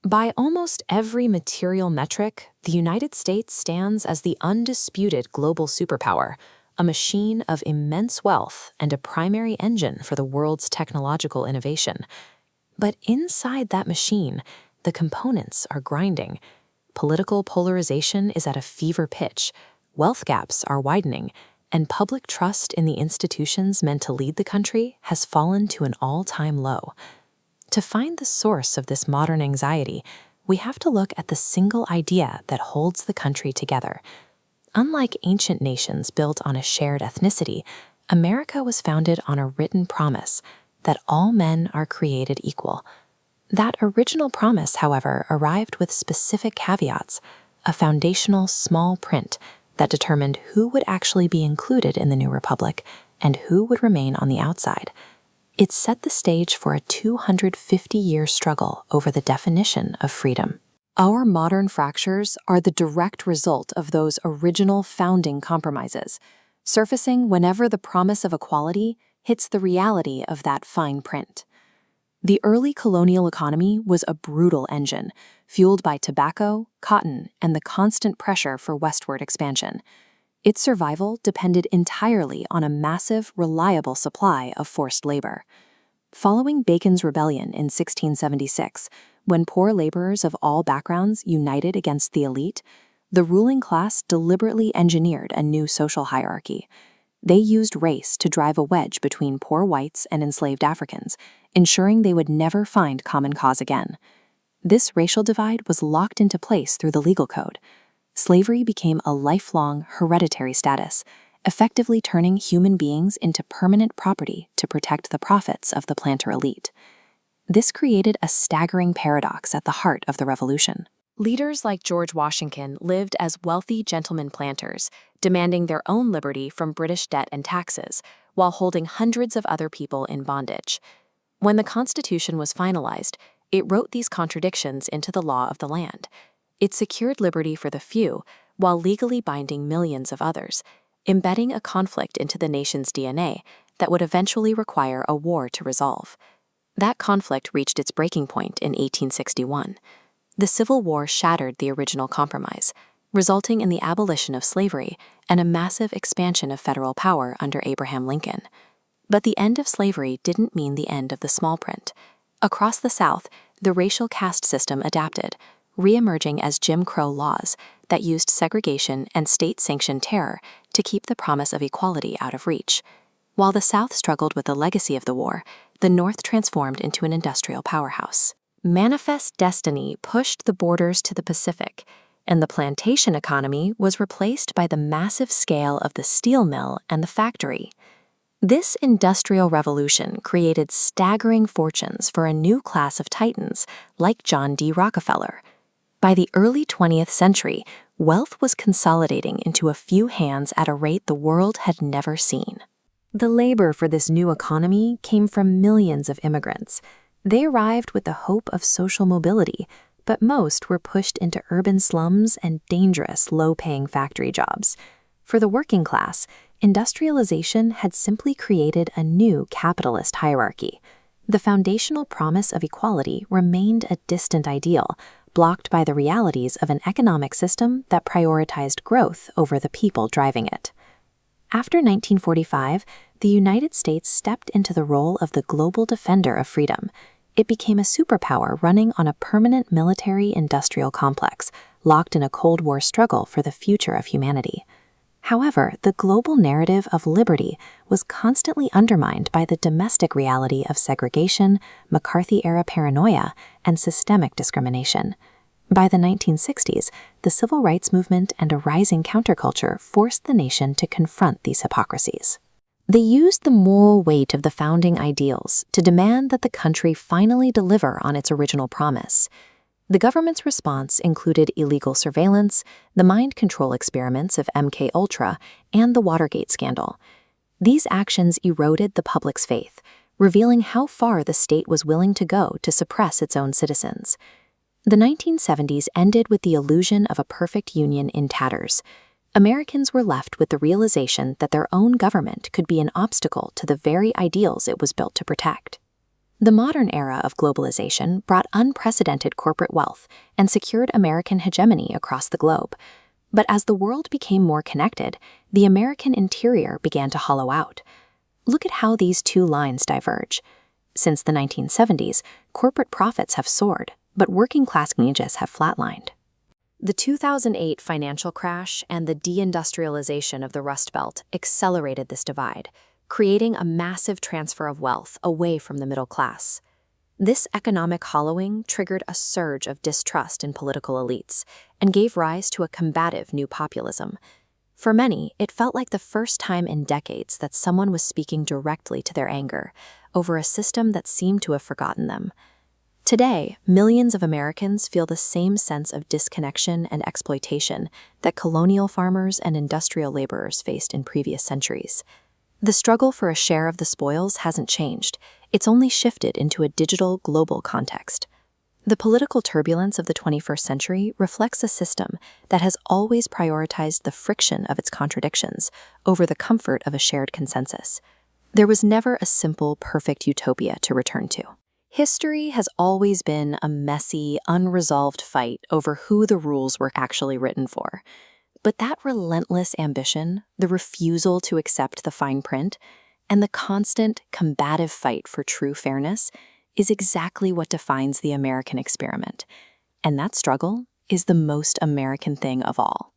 By almost every material metric, the United States stands as the undisputed global superpower, a machine of immense wealth and a primary engine for the world's technological innovation. But inside that machine, the components are grinding. Political polarization is at a fever pitch, wealth gaps are widening, and public trust in the institutions meant to lead the country has fallen to an all-time low. To find the source of this modern anxiety, we have to look at the single idea that holds the country together. Unlike ancient nations built on a shared ethnicity, America was founded on a written promise that all men are created equal. That original promise, however, arrived with specific caveats, a foundational small print that determined who would actually be included in the new republic and who would remain on the outside. It set the stage for a 250-year struggle over the definition of freedom. Our modern fractures are the direct result of those original founding compromises, surfacing whenever the promise of equality hits the reality of that fine print. The early colonial economy was a brutal engine, fueled by tobacco, cotton, and the constant pressure for westward expansion. Its survival depended entirely on a massive, reliable supply of forced labor. Following Bacon's Rebellion in 1676, when poor laborers of all backgrounds united against the elite, the ruling class deliberately engineered a new social hierarchy. They used race to drive a wedge between poor whites and enslaved Africans, ensuring they would never find common cause again. This racial divide was locked into place through the legal code. Slavery became a lifelong, hereditary status, effectively turning human beings into permanent property to protect the profits of the planter elite. This created a staggering paradox at the heart of the revolution. Leaders like George Washington lived as wealthy gentlemen planters, demanding their own liberty from British debt and taxes, while holding hundreds of other people in bondage. When the Constitution was finalized, it wrote these contradictions into the law of the land. It secured liberty for the few, while legally binding millions of others, embedding a conflict into the nation's DNA that would eventually require a war to resolve. That conflict reached its breaking point in 1861. The Civil War shattered the original compromise, resulting in the abolition of slavery and a massive expansion of federal power under Abraham Lincoln. But the end of slavery didn't mean the end of the small print. Across the South, the racial caste system adapted, re-emerging as Jim Crow laws that used segregation and state-sanctioned terror to keep the promise of equality out of reach. While the South struggled with the legacy of the war, the North transformed into an industrial powerhouse. Manifest destiny pushed the borders to the Pacific, and the plantation economy was replaced by the massive scale of the steel mill and the factory. This industrial revolution created staggering fortunes for a new class of titans like John D. Rockefeller. By the early 20th century, wealth was consolidating into a few hands at a rate the world had never seen. The labor for this new economy came from millions of immigrants. They arrived with the hope of social mobility, but most were pushed into urban slums and dangerous, low-paying factory jobs. For the working class, industrialization had simply created a new capitalist hierarchy. The foundational promise of equality remained a distant ideal, blocked by the realities of an economic system that prioritized growth over the people driving it. After 1945, the United States stepped into the role of the global defender of freedom. It became a superpower running on a permanent military-industrial complex, locked in a Cold War struggle for the future of humanity. However, the global narrative of liberty was constantly undermined by the domestic reality of segregation, McCarthy-era paranoia, and systemic discrimination. By the 1960s, the civil rights movement and a rising counterculture forced the nation to confront these hypocrisies. They used the moral weight of the founding ideals to demand that the country finally deliver on its original promise. The government's response included illegal surveillance, the mind control experiments of MKUltra, and the Watergate scandal. These actions eroded the public's faith, revealing how far the state was willing to go to suppress its own citizens. The 1970s ended with the illusion of a perfect union in tatters. Americans were left with the realization that their own government could be an obstacle to the very ideals it was built to protect. The modern era of globalization brought unprecedented corporate wealth and secured American hegemony across the globe. But as the world became more connected, the American interior began to hollow out. Look at how these two lines diverge. Since the 1970s, corporate profits have soared, but working-class wages have flatlined. The 2008 financial crash and the deindustrialization of the Rust Belt accelerated this divide, creating a massive transfer of wealth away from the middle class. This economic hollowing triggered a surge of distrust in political elites and gave rise to a combative new populism. For many, it felt like the first time in decades that someone was speaking directly to their anger over a system that seemed to have forgotten them. Today, millions of Americans feel the same sense of disconnection and exploitation that colonial farmers and industrial laborers faced in previous centuries. The struggle for a share of the spoils hasn't changed. It's only shifted into a digital, global context. The political turbulence of the 21st century reflects a system that has always prioritized the friction of its contradictions over the comfort of a shared consensus. There was never a simple, perfect utopia to return to. History has always been a messy, unresolved fight over who the rules were actually written for. But that relentless ambition, the refusal to accept the fine print, and the constant, combative fight for true fairness is exactly what defines the American experiment. And that struggle is the most American thing of all.